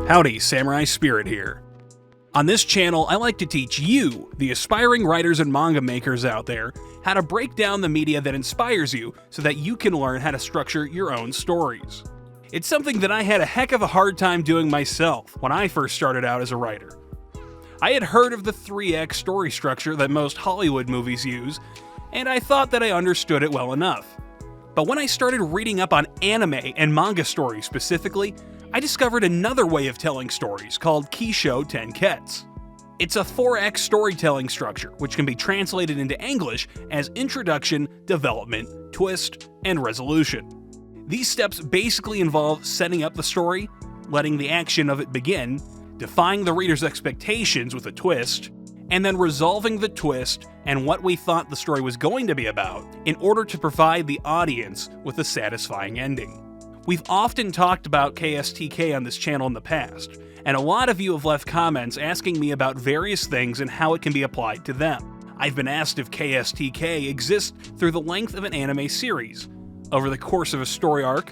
Howdy, Samurai Spirit here. On this channel, I like to teach you, the aspiring writers and manga makers out there, how to break down the media that inspires you so that you can learn how to structure your own stories. It's something that I had a heck of a hard time doing myself when I first started out as a writer. I had heard of the 3x story structure that most Hollywood movies use, and I thought that I understood it well enough. But when I started reading up on anime and manga stories specifically, I discovered another way of telling stories called Kishōtenketsu. It's a 4x storytelling structure, which can be translated into English as introduction, development, twist, and resolution. These steps basically involve setting up the story, letting the action of it begin, defying the reader's expectations with a twist, and then resolving the twist and what we thought the story was going to be about in order to provide the audience with a satisfying ending. We've often talked about KSTK on this channel in the past, and a lot of you have left comments asking me about various things and how it can be applied to them. I've been asked if KSTK exists through the length of an anime series, over the course of a story arc,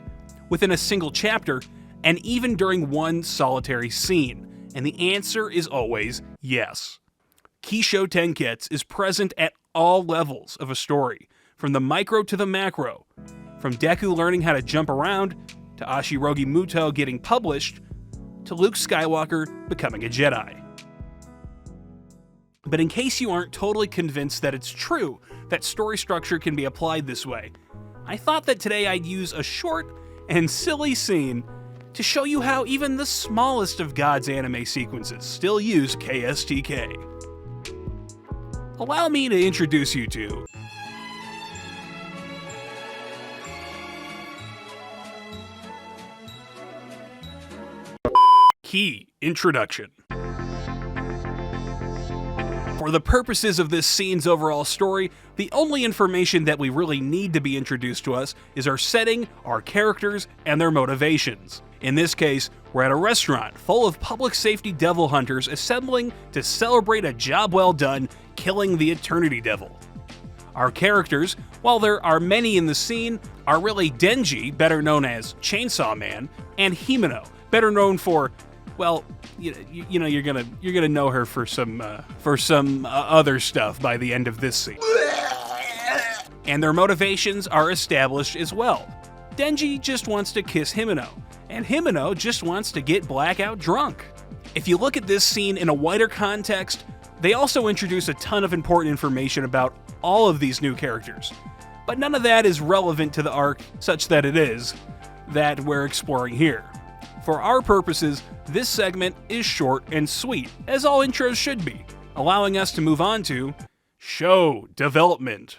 within a single chapter, and even during one solitary scene, and the answer is always yes. Kishōtenketsu is present at all levels of a story, from the micro to the macro, from Deku learning how to jump around, to Ashirogi Muto getting published, to Luke Skywalker becoming a Jedi. But in case you aren't totally convinced that it's true that story structure can be applied this way, I thought that today I'd use a short and silly scene to show you how even the smallest of God's anime sequences still use KSTK. Allow me to introduce you to Key Introduction. For the purposes of this scene's overall story, the only information that we really need to be introduced to us is our setting, our characters, and their motivations. In this case, we're at a restaurant full of public safety devil hunters assembling to celebrate a job well done, killing the Eternity Devil. Our characters, while there are many in the scene, are really Denji, better known as Chainsaw Man, and Himeno, better known for, well, you know, you're gonna know her for some other stuff by the end of this scene. And their motivations are established as well. Denji just wants to kiss Himeno, and Himeno just wants to get blackout drunk. If you look at this scene in a wider context, they also introduce a ton of important information about all of these new characters, but none of that is relevant to the arc such that it is that we're exploring here. For our purposes, this segment is short and sweet, as all intros should be, allowing us to move on to show development.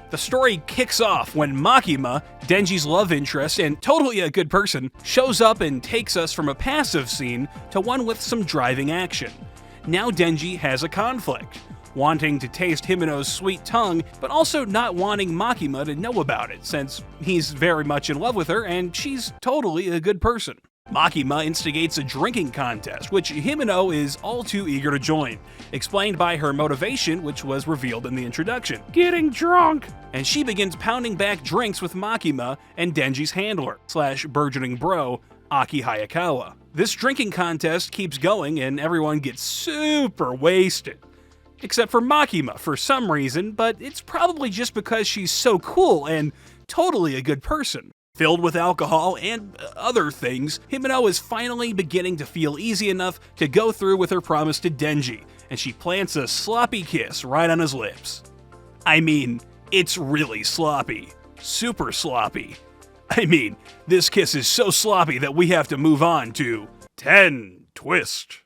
The story kicks off when Makima, Denji's love interest and totally a good person, shows up and takes us from a passive scene to one with some driving action. Now Denji has a conflict, wanting to taste Himeno's sweet tongue, but also not wanting Makima to know about it, since he's very much in love with her and she's totally a good person. Makima instigates a drinking contest, which Himeno is all too eager to join, explained by her motivation, which was revealed in the introduction, getting drunk. And she begins pounding back drinks with Makima and Denji's handler, / burgeoning bro, Aki Hayakawa. This drinking contest keeps going and everyone gets super wasted. Except for Makima for some reason, but it's probably just because she's so cool and totally a good person. Filled with alcohol and other things, Himeno is finally beginning to feel easy enough to go through with her promise to Denji, and she plants a sloppy kiss right on his lips. I mean, it's really sloppy. Super sloppy. I mean, this kiss is so sloppy that we have to move on to 10 Twist.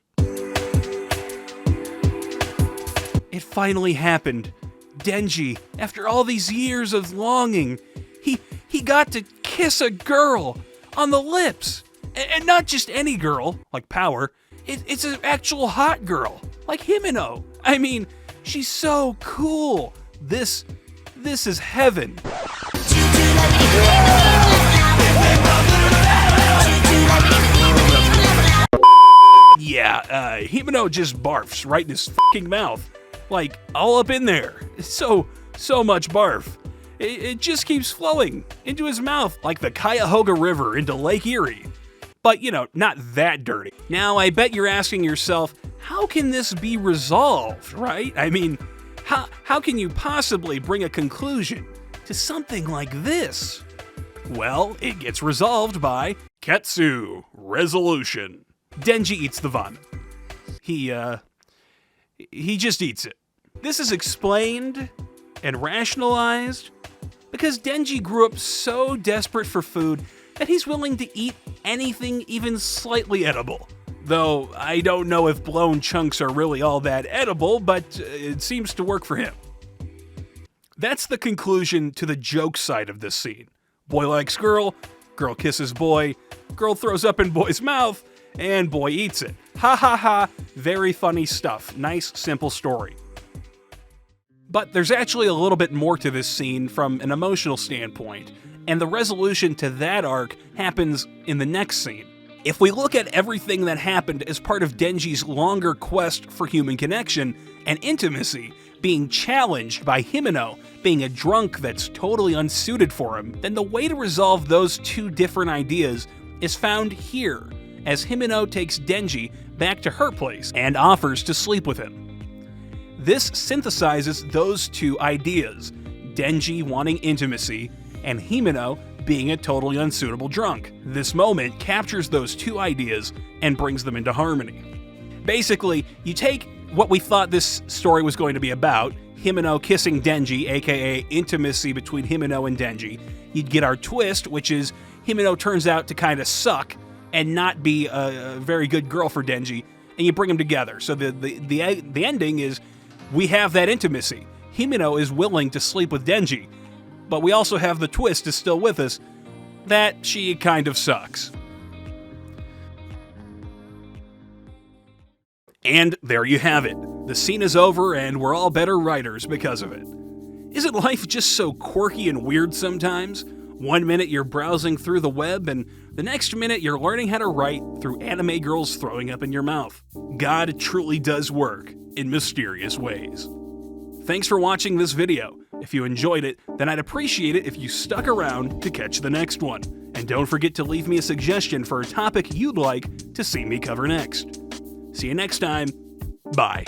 It finally happened. Denji, after all these years of longing, he got to kiss a girl on the lips. And not just any girl, like Power. It's an actual hot girl, like Himeno. I mean, she's so cool. This is heaven. Yeah, Himeno just barfs right in his fucking mouth. Like, all up in there. So much barf. It just keeps flowing into his mouth like the Cuyahoga River into Lake Erie. but not that dirty. Now, I bet you're asking yourself, how can this be resolved, right? I mean, how can you possibly bring a conclusion to something like this? Well, it gets resolved by Ketsu resolution. Denji eats the vomit. He just eats it. This is explained and rationalized because Denji grew up so desperate for food that he's willing to eat anything even slightly edible. Though I don't know if blown chunks are really all that edible, but it seems to work for him. That's the conclusion to the joke side of this scene. Boy likes girl, girl kisses boy, girl throws up in boy's mouth, and boy eats it. Ha ha ha, very funny stuff. Nice, simple story. But there's actually a little bit more to this scene from an emotional standpoint, and the resolution to that arc happens in the next scene. If we look at everything that happened as part of Denji's longer quest for human connection and intimacy being challenged by Himeno being a drunk that's totally unsuited for him, then the way to resolve those two different ideas is found here, as Himeno takes Denji back to her place and offers to sleep with him. This synthesizes those two ideas, Denji wanting intimacy and Himeno being a totally unsuitable drunk. This moment captures those two ideas and brings them into harmony. Basically, you take what we thought this story was going to be about, Himeno kissing Denji, aka intimacy between Himeno and Denji. You'd get our twist, which is Himeno turns out to kind of suck and not be a very good girl for Denji, and you bring them together. So the ending is we have that intimacy. Himeno is willing to sleep with Denji, but we also have the twist is still with us, that she kind of sucks. And there you have it. The scene is over and we're all better writers because of it. Isn't life just so quirky and weird sometimes? One minute you're browsing through the web and the next minute you're learning how to write through anime girls throwing up in your mouth. God truly does work in mysterious ways. Thanks for watching this video. If you enjoyed it, then I'd appreciate it if you stuck around to catch the next one. And don't forget to leave me a suggestion for a topic you'd like to see me cover next. See you next time. Bye.